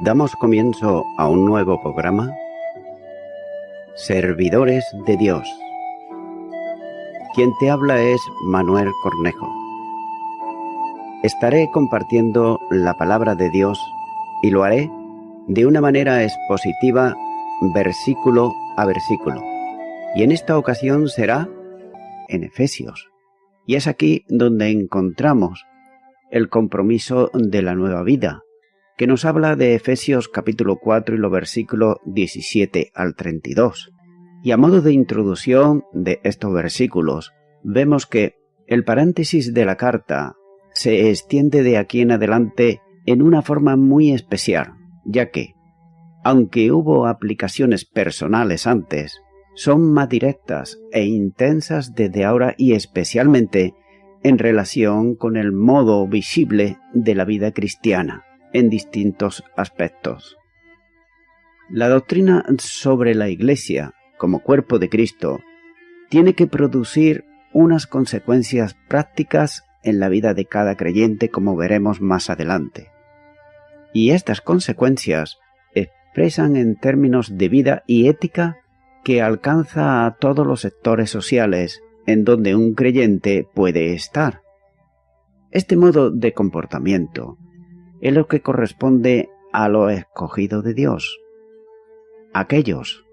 Damos comienzo a un nuevo programa, Servidores de Dios. Quien te habla es Manuel Cornejo. Estaré compartiendo la palabra de Dios y lo haré de una manera expositiva, versículo a versículo. Y en esta ocasión será en Efesios. Y es aquí donde encontramos el compromiso de la nueva vida, que nos habla de Efesios capítulo 4 y los versículos 17 al 32. Y a modo de introducción de estos versículos, vemos que el paréntesis de la carta se extiende de aquí en adelante en una forma muy especial, ya que, aunque hubo aplicaciones personales antes, son más directas e intensas desde ahora y especialmente en relación con el modo visible de la vida cristiana en distintos aspectos. La doctrina sobre la Iglesia como cuerpo de Cristo tiene que producir unas consecuencias prácticas en la vida de cada creyente, como veremos más adelante. Y estas consecuencias expresan en términos de vida y ética que alcanza a todos los sectores sociales en donde un creyente puede estar. Este modo de comportamiento es lo que corresponde a lo escogido de Dios. Aquellos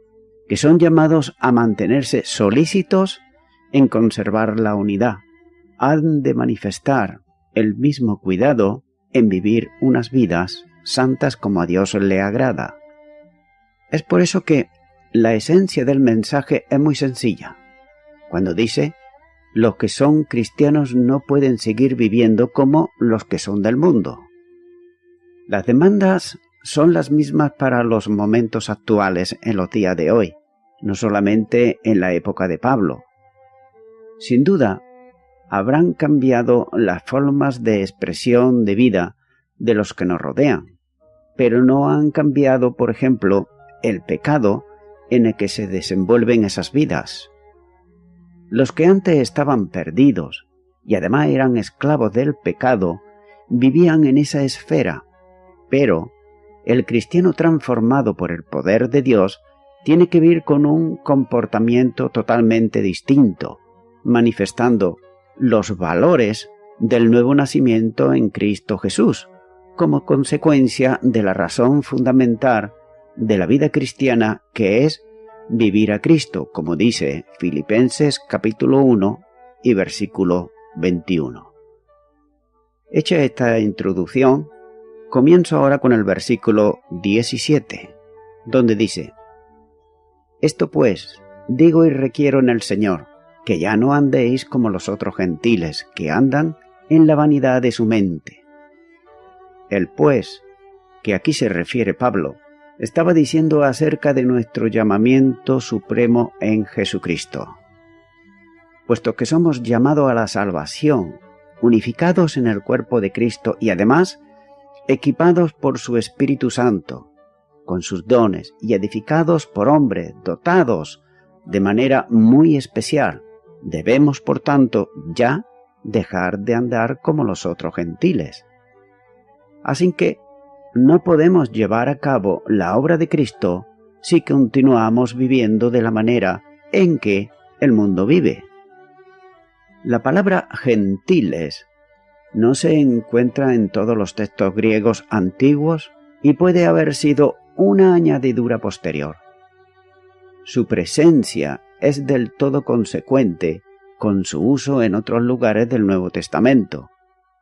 que son llamados a mantenerse solícitos en conservar la unidad, han de manifestar el mismo cuidado en vivir unas vidas santas como a Dios le agrada. Es por eso que la esencia del mensaje es muy sencilla, cuando dice: los que son cristianos no pueden seguir viviendo como los que son del mundo. Las demandas son las mismas para los momentos actuales en los días de hoy, no solamente en la época de Pablo. Sin duda, habrán cambiado las formas de expresión de vida de los que nos rodean, pero no han cambiado, por ejemplo, el pecado en el que se desenvuelven esas vidas. Los que antes estaban perdidos y además eran esclavos del pecado, vivían en esa esfera, pero el cristiano transformado por el poder de Dios tiene que vivir con un comportamiento totalmente distinto, manifestando los valores del nuevo nacimiento en Cristo Jesús, como consecuencia de la razón fundamental de la vida cristiana, que es vivir a Cristo, como dice Filipenses capítulo 1 y versículo 21. Hecha esta introducción, comienzo ahora con el versículo 17, donde dice: Esto pues, digo y requiero en el Señor, que ya no andéis como los otros gentiles, que andan en la vanidad de su mente. El pues, que aquí se refiere Pablo, estaba diciendo acerca de nuestro llamamiento supremo en Jesucristo. Puesto que somos llamados a la salvación, unificados en el cuerpo de Cristo y además equipados por su Espíritu Santo, con sus dones y edificados por hombres dotados de manera muy especial, debemos, por tanto, ya dejar de andar como los otros gentiles. Así que no podemos llevar a cabo la obra de Cristo si continuamos viviendo de la manera en que el mundo vive. La palabra gentiles no se encuentra en todos los textos griegos antiguos y puede haber sido una añadidura posterior. Su presencia es del todo consecuente con su uso en otros lugares del Nuevo Testamento,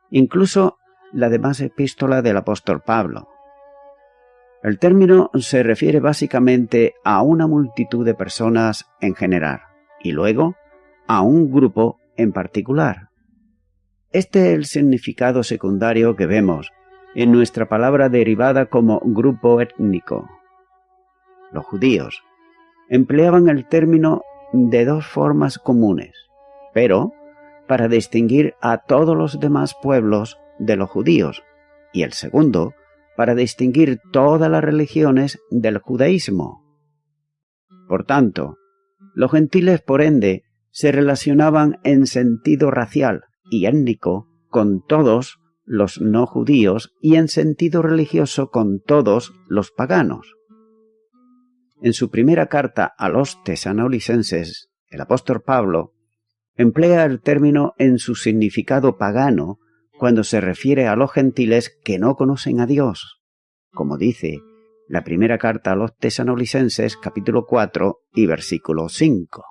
incluso la demás epístola del apóstol Pablo. El término se refiere básicamente a una multitud de personas en general y luego a un grupo en particular. Este es el significado secundario que vemos en nuestra palabra derivada como grupo étnico. Los judíos empleaban el término de dos formas comunes, pero para distinguir a todos los demás pueblos de los judíos, y el segundo para distinguir todas las religiones del judaísmo. Por tanto, los gentiles, por ende, se relacionaban en sentido racial y étnico con todos los no judíos y en sentido religioso con todos los paganos. En su primera carta a los tesanolicenses, el apóstol Pablo emplea el término en su significado pagano cuando se refiere a los gentiles que no conocen a Dios, como dice la primera carta a los tesanolicenses, capítulo 4 y versículo 5.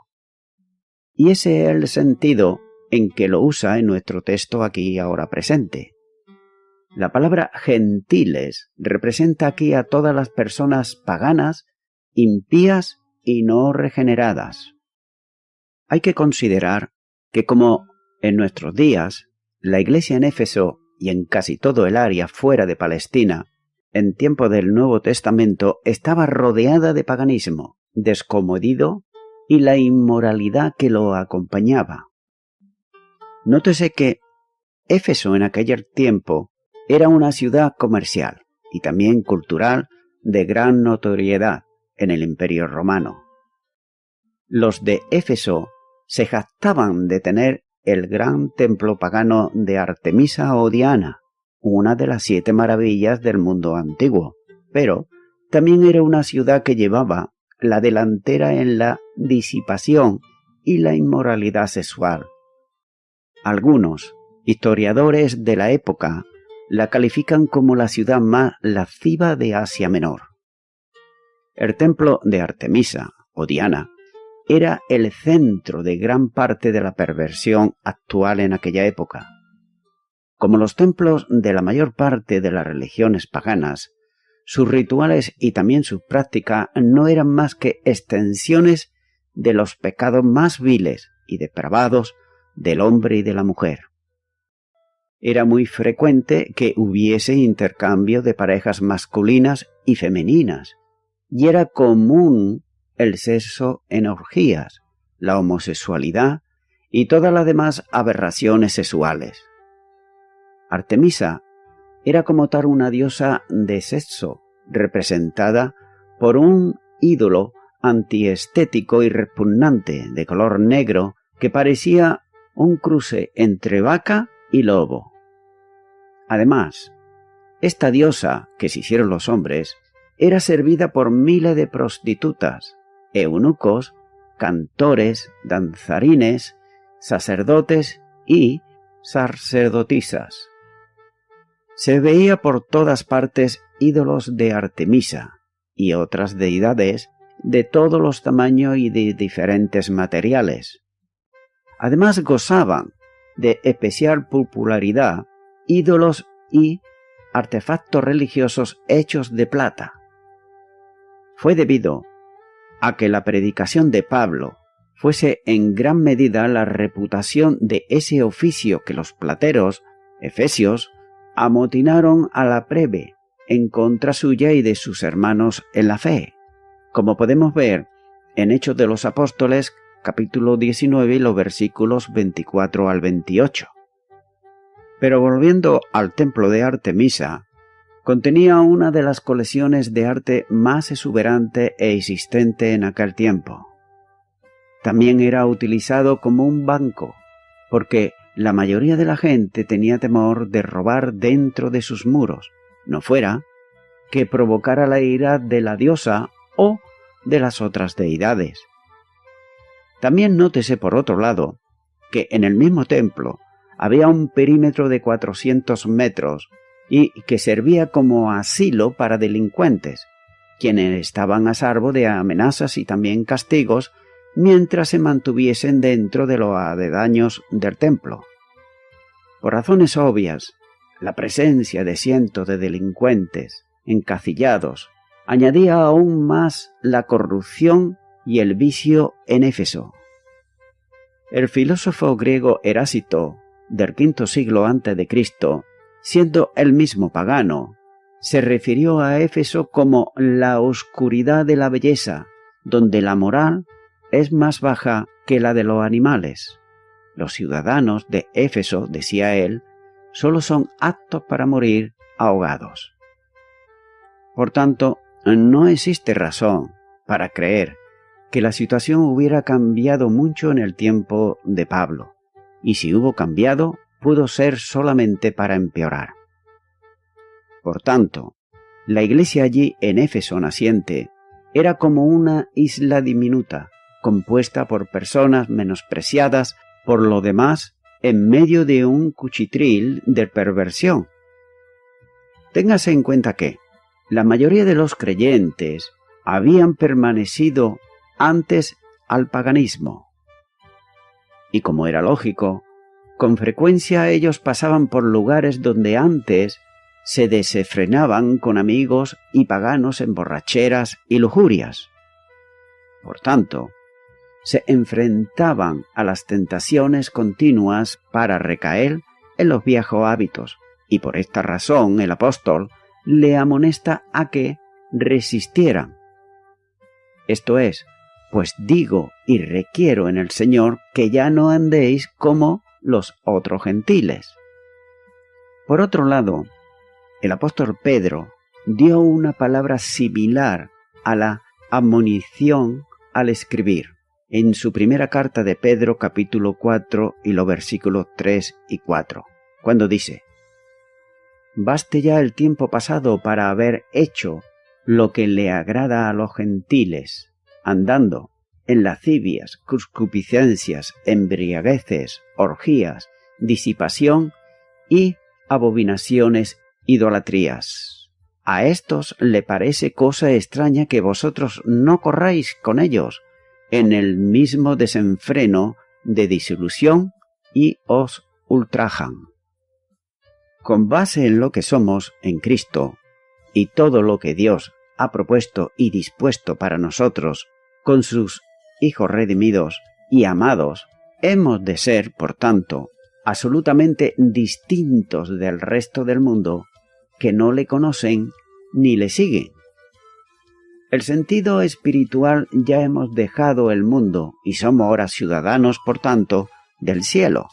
Y ese es el sentido en que lo usa en nuestro texto aquí y ahora presente. La palabra gentiles representa aquí a todas las personas paganas, impías y no regeneradas. Hay que considerar que como en nuestros días, la iglesia en Éfeso y en casi todo el área fuera de Palestina, en tiempo del Nuevo Testamento, estaba rodeada de paganismo, descomodido y la inmoralidad que lo acompañaba. Nótese que Éfeso en aquel tiempo era una ciudad comercial y también cultural de gran notoriedad en el Imperio Romano. Los de Éfeso se jactaban de tener el gran templo pagano de Artemisa o Diana, una de las 7 maravillas del mundo antiguo, pero también era una ciudad que llevaba la delantera en la disipación y la inmoralidad sexual. Algunos historiadores de la época la califican como la ciudad más lasciva de Asia Menor. El templo de Artemisa o Diana era el centro de gran parte de la perversión actual en aquella época. Como los templos de la mayor parte de las religiones paganas, sus rituales y también su práctica no eran más que extensiones de los pecados más viles y depravados del hombre y de la mujer. Era muy frecuente que hubiese intercambio de parejas masculinas y femeninas, y era común el sexo en orgías, la homosexualidad y todas las demás aberraciones sexuales. Artemisa era como tal una diosa de sexo, representada por un ídolo antiestético y repugnante de color negro que parecía un cruce entre vaca y lobo. Además, esta diosa, que se hicieron los hombres, era servida por miles de prostitutas, eunucos, cantores, danzarines, sacerdotes y sacerdotisas. Se veía por todas partes ídolos de Artemisa y otras deidades de todos los tamaños y de diferentes materiales. Además gozaban de especial popularidad ídolos y artefactos religiosos hechos de plata. Fue debido a que la predicación de Pablo fuese en gran medida la reputación de ese oficio que los plateros efesios amotinaron a la plebe en contra suya y de sus hermanos en la fe, como podemos ver en Hechos de los Apóstoles, capítulo 19 y los versículos 24 al 28. Pero volviendo al templo de Artemisa, contenía una de las colecciones de arte más exuberante e existente en aquel tiempo. También era utilizado como un banco, porque la mayoría de la gente tenía temor de robar dentro de sus muros, no fuera que provocara la ira de la diosa o de las otras deidades. También nótese por otro lado que en el mismo templo había un perímetro de 400 metros y que servía como asilo para delincuentes, quienes estaban a salvo de amenazas y también castigos mientras se mantuviesen dentro de los aledaños del templo. Por razones obvias, la presencia de cientos de delincuentes encasillados añadía aún más la corrupción y el vicio en Éfeso. El filósofo griego Erásito, del V siglo a.C., siendo él mismo pagano, se refirió a Éfeso como la oscuridad de la belleza, donde la moral es más baja que la de los animales. Los ciudadanos de Éfeso, decía él, solo son aptos para morir ahogados. Por tanto, no existe razón para creer que la situación hubiera cambiado mucho en el tiempo de Pablo, y si hubo cambiado, pudo ser solamente para empeorar. Por tanto, la iglesia allí en Éfeso naciente era como una isla diminuta, compuesta por personas menospreciadas por lo demás en medio de un cuchitril de perversión. Téngase en cuenta que la mayoría de los creyentes habían permanecido antes al paganismo. Y como era lógico, con frecuencia ellos pasaban por lugares donde antes se desenfrenaban con amigos y paganos en borracheras y lujurias. Por tanto, se enfrentaban a las tentaciones continuas para recaer en los viejos hábitos, y por esta razón el apóstol le amonesta a que resistieran. Esto es, pues digo y requiero en el Señor que ya no andéis como los otros gentiles. Por otro lado, el apóstol Pedro dio una palabra similar a la admonición al escribir en su primera carta de Pedro capítulo 4 y los versículos 3 y 4, cuando dice: «Baste ya el tiempo pasado para haber hecho lo que le agrada a los gentiles, andando en lascivias, concupiscencias, embriagueces, orgías, disipación y abominaciones, idolatrías. A estos le parece cosa extraña que vosotros no corráis con ellos en el mismo desenfreno de disolución y os ultrajan». Con base en lo que somos en Cristo y todo lo que Dios ha propuesto y dispuesto para nosotros con sus hijos redimidos y amados, hemos de ser, por tanto, absolutamente distintos del resto del mundo que no le conocen ni le siguen. El sentido espiritual ya hemos dejado el mundo y somos ahora ciudadanos, por tanto, del cielo.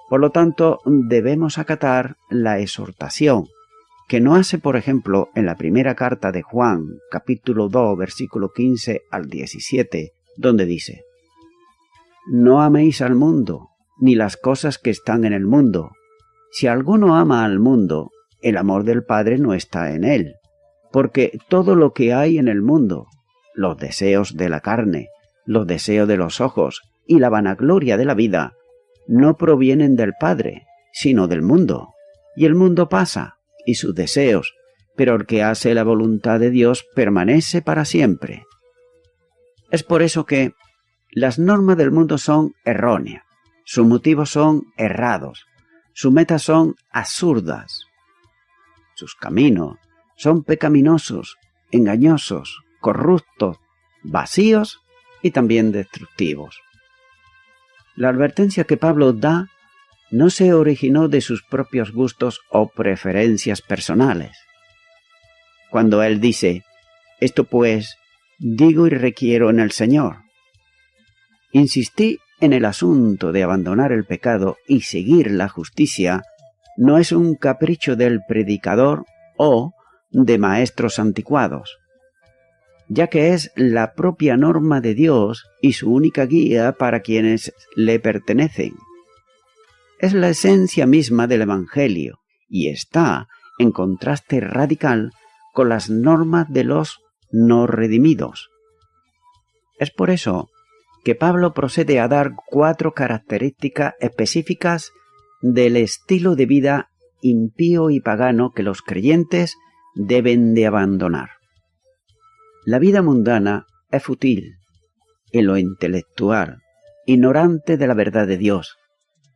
Por lo tanto, debemos acatar la exhortación que nos hace, por ejemplo, en la primera carta de Juan, capítulo 2, versículo 15 al 17, donde dice: «No améis al mundo, ni las cosas que están en el mundo. Si alguno ama al mundo, el amor del Padre no está en él. Porque todo lo que hay en el mundo, los deseos de la carne, los deseos de los ojos y la vanagloria de la vida, no provienen del Padre, sino del mundo. Y el mundo pasa, y sus deseos, pero el que hace la voluntad de Dios permanece para siempre». Es por eso que las normas del mundo son erróneas, sus motivos son errados, sus metas son absurdas, sus caminos son pecaminosos, engañosos, corruptos, vacíos y también destructivos. La advertencia que Pablo da no se originó de sus propios gustos o preferencias personales. Cuando él dice: «Esto pues digo y requiero en el Señor», insistí en el asunto de abandonar el pecado y seguir la justicia no es un capricho del predicador o de maestros anticuados, ya que es la propia norma de Dios y su única guía para quienes le pertenecen. Es la esencia misma del Evangelio y está en contraste radical con las normas de los no redimidos. Es por eso que Pablo procede a dar 4 características específicas del estilo de vida impío y pagano que los creyentes deben de abandonar. La vida mundana es fútil en lo intelectual, ignorante de la verdad de Dios,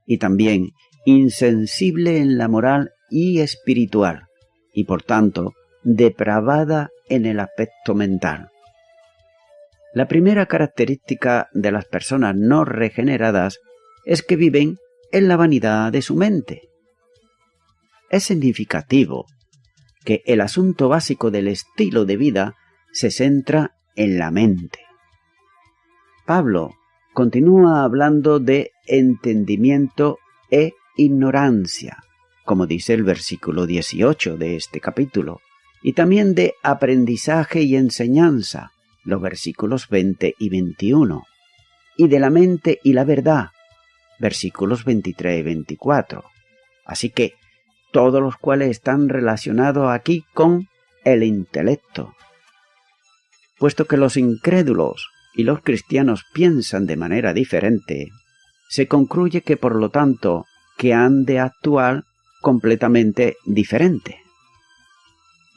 y también insensible en la moral y espiritual, y por tanto depravada en el aspecto mental. La primera característica de las personas no regeneradas es que viven en la vanidad de su mente. Es significativo que el asunto básico del estilo de vida se centra en la mente. Pablo continúa hablando de entendimiento e ignorancia, como dice el versículo 18 de este capítulo, y también de aprendizaje y enseñanza, los versículos 20 y 21, y de la mente y la verdad, versículos 23 y 24. Así que todos los cuales están relacionados aquí con el intelecto. Puesto que los incrédulos y los cristianos piensan de manera diferente, se concluye que por lo tanto que han de actuar completamente diferente.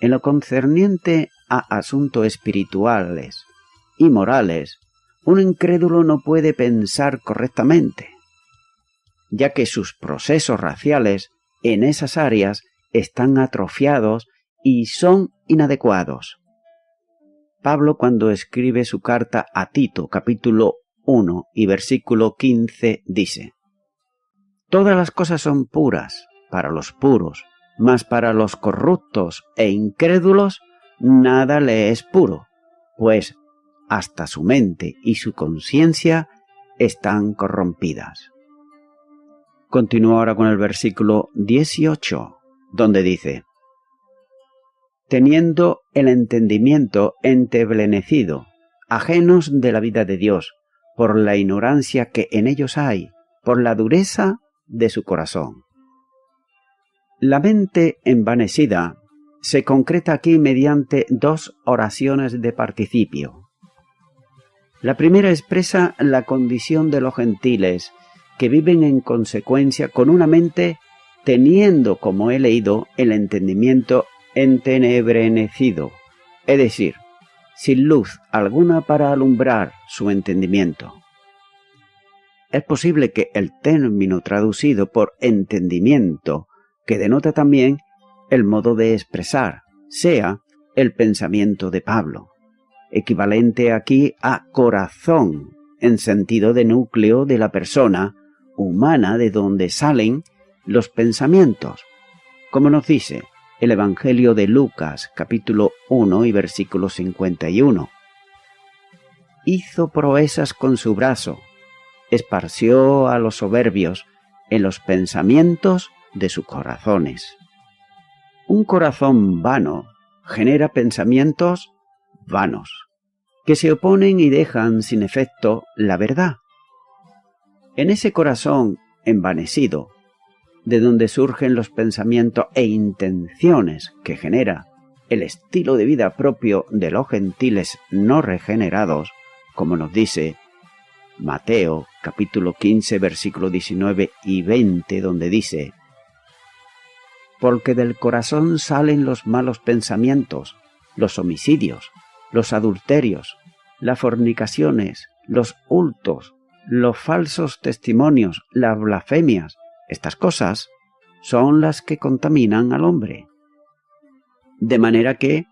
En lo concerniente a asuntos espirituales y morales, un incrédulo no puede pensar correctamente, ya que sus procesos raciales en esas áreas están atrofiados y son inadecuados. Pablo, cuando escribe su carta a Tito, capítulo 1 y versículo 15, dice: «Todas las cosas son puras para los puros, mas para los corruptos e incrédulos nada le es puro, pues hasta su mente y su conciencia están corrompidas». Continúa ahora con el versículo 18, donde dice: «Teniendo el entendimiento enteblenecido, ajenos de la vida de Dios, por la ignorancia que en ellos hay, por la dureza de su corazón». La mente envanecida se concreta aquí mediante dos oraciones de participio. La primera expresa la condición de los gentiles, que viven en consecuencia con una mente teniendo, como he leído, el entendimiento entenebrecido, es decir, sin luz alguna para alumbrar su entendimiento. Es posible que el término traducido por entendimiento, que denota también el modo de expresar, sea el pensamiento de Pablo, equivalente aquí a corazón, en sentido de núcleo de la persona humana de donde salen los pensamientos, como nos dice el Evangelio de Lucas, capítulo 1 y versículo 51. Hizo proezas con su brazo, esparció a los soberbios en los pensamientos de sus corazones. Un corazón vano genera pensamientos vanos, que se oponen y dejan sin efecto la verdad. En ese corazón envanecido, de donde surgen los pensamientos e intenciones que genera el estilo de vida propio de los gentiles no regenerados, como nos dice Mateo capítulo 15 versículo 19 y 20, donde dice: «Porque del corazón salen los malos pensamientos, los homicidios, los adulterios, las fornicaciones, los hurtos, los falsos testimonios, las blasfemias». Estas cosas son las que contaminan al hombre. De manera que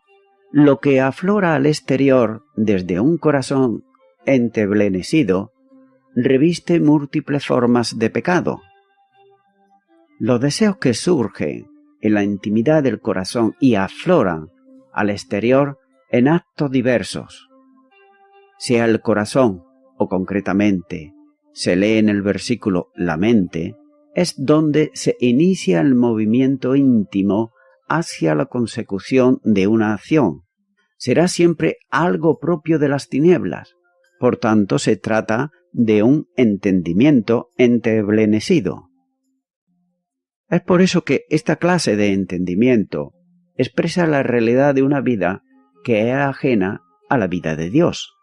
lo que aflora al exterior desde un corazón enteblenecido reviste múltiples formas de pecado. Los deseos que surgen en la intimidad del corazón y afloran al exterior en actos diversos, sea el corazón o concretamente se lee en el versículo la mente, es donde se inicia el movimiento íntimo hacia la consecución de una acción. Será siempre algo propio de las tinieblas. Por tanto, se trata de un entendimiento enteblenecido. Es por eso que esta clase de entendimiento expresa la realidad de una vida que es ajena a la vida de Dios.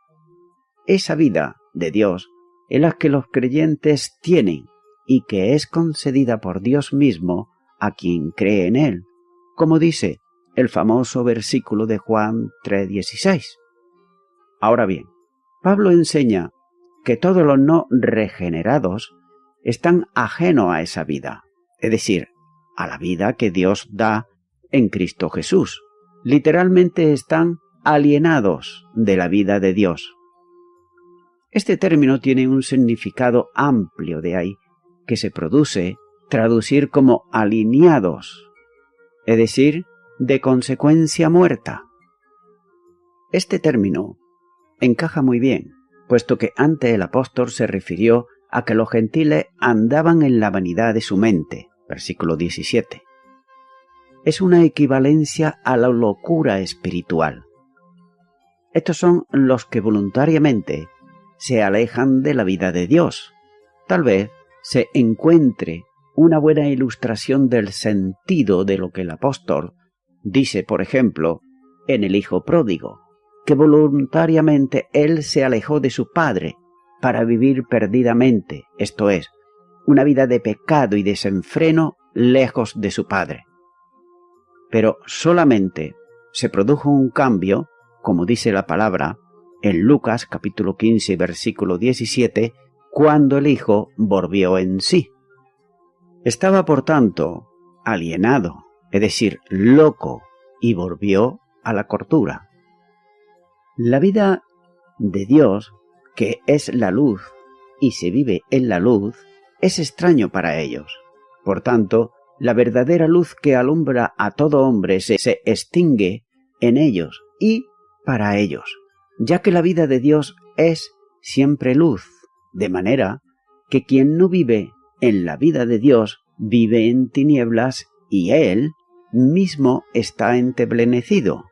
Esa vida de Dios es la que los creyentes tienen y que es concedida por Dios mismo a quien cree en Él, como dice el famoso versículo de Juan 3:16. Ahora bien, Pablo enseña que todos los no regenerados están ajenos a esa vida, es decir, a la vida que Dios da en Cristo Jesús. Literalmente están alienados de la vida de Dios. Este término tiene un significado amplio, de ahí que se produce traducir como alineados, es decir, de consecuencia muerta. Este término encaja muy bien, puesto que antes el apóstol se refirió a que los gentiles andaban en la vanidad de su mente, versículo 17. Es una equivalencia a la locura espiritual. Estos son los que voluntariamente se alejan de la vida de Dios, tal vez se encuentre una buena ilustración del sentido de lo que el apóstol dice, por ejemplo, en el hijo pródigo, que voluntariamente él se alejó de su padre para vivir perdidamente, esto es, una vida de pecado y desenfreno lejos de su padre. Pero solamente se produjo un cambio, como dice la palabra, en Lucas capítulo 15, versículo 17, cuando el hijo volvió en sí. Estaba, por tanto, alienado, es decir, loco, y volvió a la cordura. La vida de Dios, que es la luz, y se vive en la luz, es extraño para ellos. Por tanto, la verdadera luz que alumbra a todo hombre se extingue en ellos y para ellos, ya que la vida de Dios es siempre luz, de manera que quien no vive en la vida de Dios vive en tinieblas y él mismo está entenebrecido.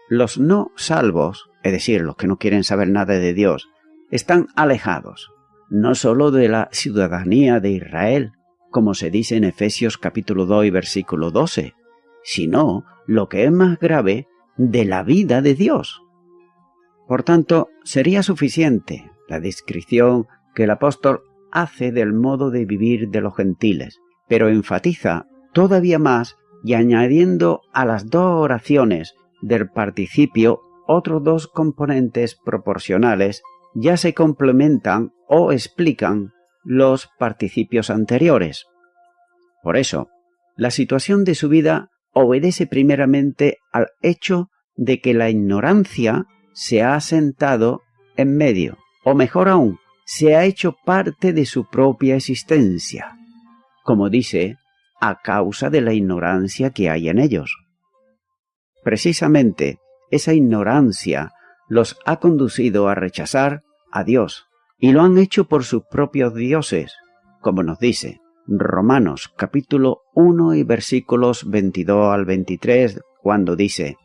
Los no salvos, es decir, los que no quieren saber nada de Dios, están alejados, no sólo de la ciudadanía de Israel, como se dice en Efesios capítulo 2 y versículo 12, sino, lo que es más grave, de la vida de Dios. Por tanto, sería suficiente la descripción que el apóstol hace del modo de vivir de los gentiles, pero enfatiza todavía más y añadiendo a las dos oraciones del participio otros dos componentes proporcionales, ya se complementan o explican los participios anteriores. Por eso, la situación de su vida obedece primeramente al hecho de que la ignorancia se ha sentado en medio, o mejor aún, se ha hecho parte de su propia existencia, como dice, a causa de la ignorancia que hay en ellos. Precisamente, esa ignorancia los ha conducido a rechazar a Dios, y lo han hecho por sus propios dioses, como nos dice Romanos capítulo 1 y versículos 22 al 23, cuando dice: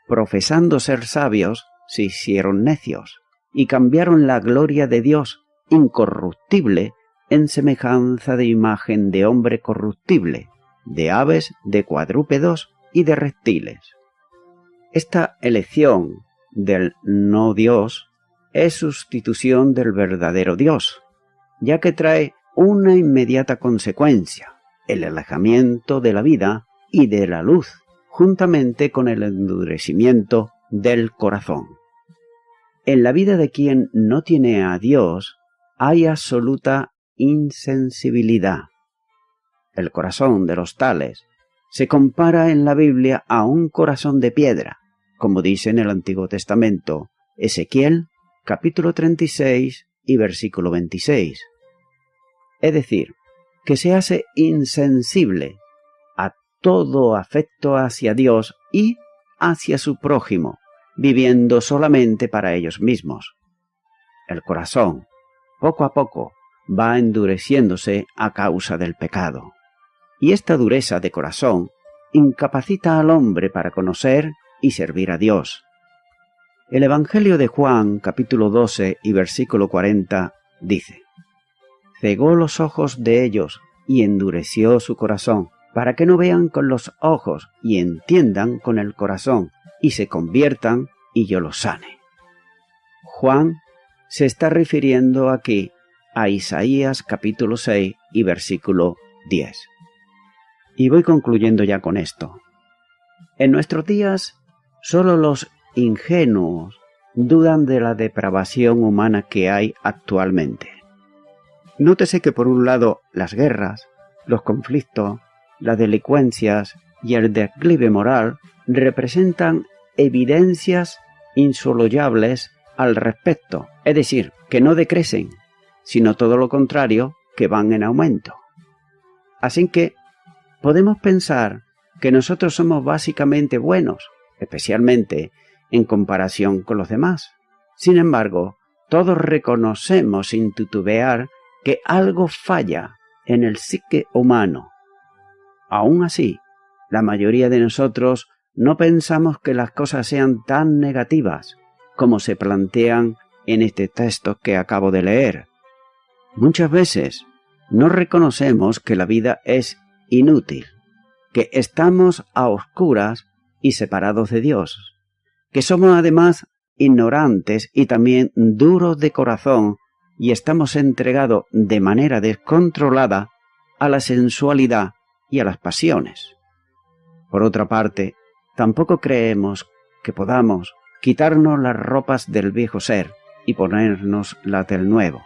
profesando ser sabios, se hicieron necios, y cambiaron la gloria de Dios incorruptible en semejanza de imagen de hombre corruptible, de aves, de cuadrúpedos y de reptiles. Esta elección del no Dios es sustitución del verdadero Dios, ya que trae una inmediata consecuencia, el alejamiento de la vida y de la luz, juntamente con el endurecimiento del corazón. En la vida de quien no tiene a Dios hay absoluta insensibilidad. El corazón de los tales se compara en la Biblia a un corazón de piedra, como dice en el Antiguo Testamento, Ezequiel capítulo 36 y versículo 26. Es decir, que se hace insensible a todo afecto hacia Dios y hacia su prójimo, viviendo solamente para ellos mismos. El corazón, poco a poco, va endureciéndose a causa del pecado. Y esta dureza de corazón incapacita al hombre para conocer y servir a Dios. El Evangelio de Juan, capítulo 12 y versículo 40, dice: cegó los ojos de ellos y endureció su corazón, para que no vean con los ojos y entiendan con el corazón, y se conviertan y yo los sane. Juan se está refiriendo aquí a Isaías capítulo 6 y versículo 10. Y voy concluyendo ya con esto. En nuestros días, solo los ingenuos dudan de la depravación humana que hay actualmente. Nótese que por un lado las guerras, los conflictos, las delincuencias y el declive moral representan evidencias insosolayables al respecto, es decir, que no decrecen, sino todo lo contrario, que van en aumento. Así que podemos pensar que nosotros somos básicamente buenos, especialmente en comparación con los demás. Sin embargo, todos reconocemos sin titubear que algo falla en el psique humano. Aún así, la mayoría de nosotros no pensamos que las cosas sean tan negativas como se plantean en este texto que acabo de leer. Muchas veces no reconocemos que la vida es inútil, que estamos a oscuras y separados de Dios, que somos además ignorantes y también duros de corazón y estamos entregados de manera descontrolada a la sensualidad y a las pasiones. Por otra parte, tampoco creemos que podamos quitarnos las ropas del viejo ser y ponernos las del nuevo.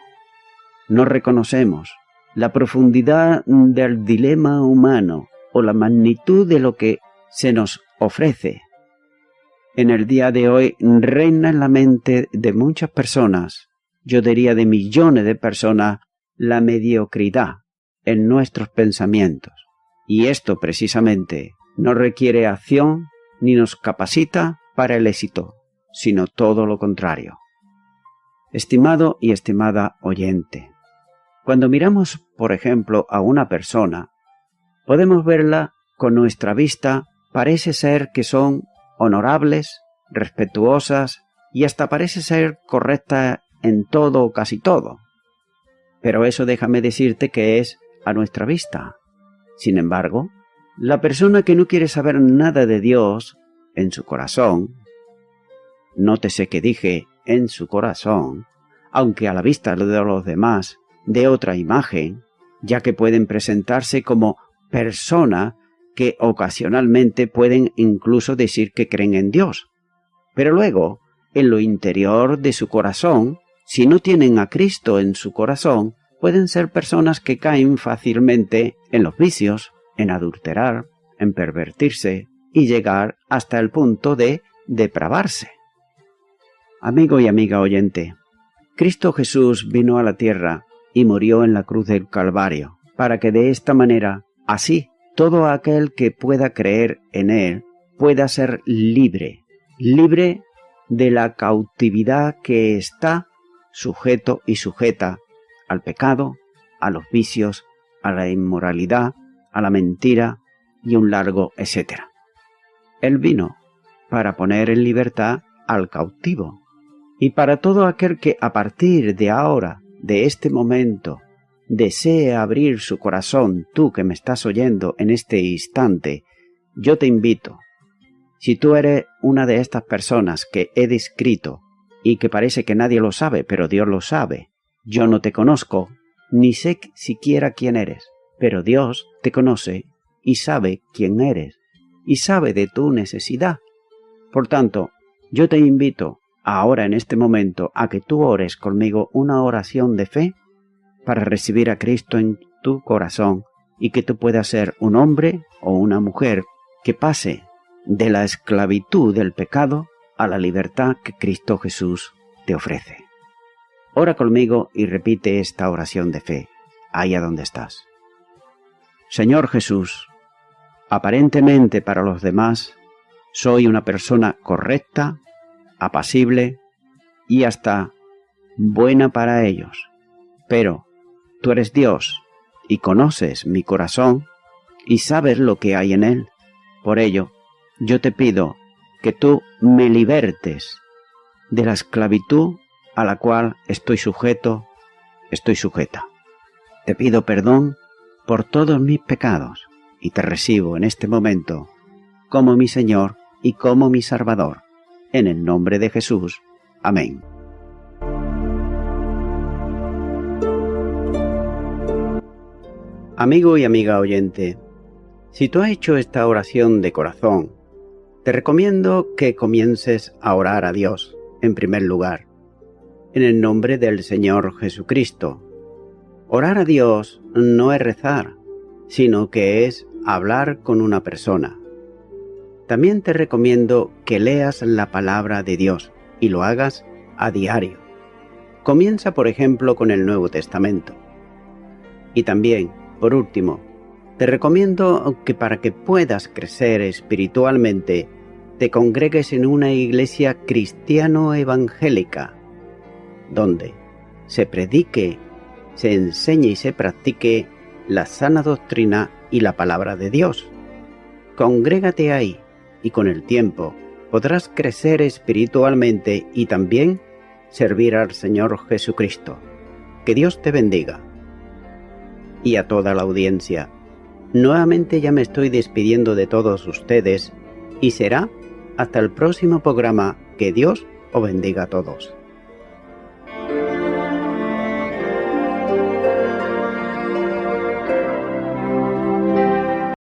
No reconocemos la profundidad del dilema humano o la magnitud de lo que se nos ofrece. En el día de hoy reina en la mente de muchas personas, yo diría de millones de personas, la mediocridad en nuestros pensamientos. Y esto precisamente no requiere acción ni nos capacita para el éxito, sino todo lo contrario. Estimado y estimada oyente, cuando miramos, por ejemplo, a una persona, podemos verla con nuestra vista, parece ser que son honorables, respetuosas y hasta parece ser correcta en todo o casi todo. Pero eso déjame decirte que es a nuestra vista. Sin embargo, la persona que no quiere saber nada de Dios en su corazón, nótese que dije en su corazón, aunque a la vista de los demás de otra imagen, ya que pueden presentarse como personas que ocasionalmente pueden incluso decir que creen en Dios. Pero luego, en lo interior de su corazón, si no tienen a Cristo en su corazón, pueden ser personas que caen fácilmente en los vicios, en adulterar, en pervertirse y llegar hasta el punto de depravarse. Amigo y amiga oyente, Cristo Jesús vino a la tierra y murió en la cruz del Calvario, para que de esta manera, así, todo aquel que pueda creer en Él pueda ser libre, libre de la cautividad que está sujeto y sujeta al pecado, a los vicios, a la inmoralidad, a la mentira y un largo etcétera. Él vino para poner en libertad al cautivo y para todo aquel que a partir de ahora, de este momento, desee abrir su corazón, tú que me estás oyendo en este instante, yo te invito. Si tú eres una de estas personas que he descrito y que parece que nadie lo sabe, pero Dios lo sabe, yo no te conozco, ni sé siquiera quién eres, pero Dios te conoce y sabe quién eres, y sabe de tu necesidad. Por tanto, yo te invito ahora en este momento a que tú ores conmigo una oración de fe para recibir a Cristo en tu corazón y que tú puedas ser un hombre o una mujer que pase de la esclavitud del pecado a la libertad que Cristo Jesús te ofrece. Ora conmigo y repite esta oración de fe, allá donde estás. Señor Jesús, aparentemente para los demás soy una persona correcta, apacible y hasta buena para ellos, pero tú eres Dios y conoces mi corazón y sabes lo que hay en él. Por ello, yo te pido que tú me libertes de la esclavitud a la cual estoy sujeta. Te pido perdón por todos mis pecados y te recibo en este momento como mi Señor y como mi Salvador. En el nombre de Jesús. Amén. Amigo y amiga oyente, si tú has hecho esta oración de corazón, te recomiendo que comiences a orar a Dios, en primer lugar, en el nombre del Señor Jesucristo. Orar a Dios no es rezar, sino que es hablar con una persona. También te recomiendo que leas la palabra de Dios y lo hagas a diario. Comienza, por ejemplo, con el Nuevo Testamento. Y también, por último, te recomiendo que para que puedas crecer espiritualmente, te congregues en una iglesia cristiano-evangélica, donde se predique, se enseñe y se practique la sana doctrina y la palabra de Dios. Congrégate ahí y con el tiempo podrás crecer espiritualmente y también servir al Señor Jesucristo. Que Dios te bendiga. Y a toda la audiencia, nuevamente ya me estoy despidiendo de todos ustedes y será hasta el próximo programa. Que Dios os bendiga a todos.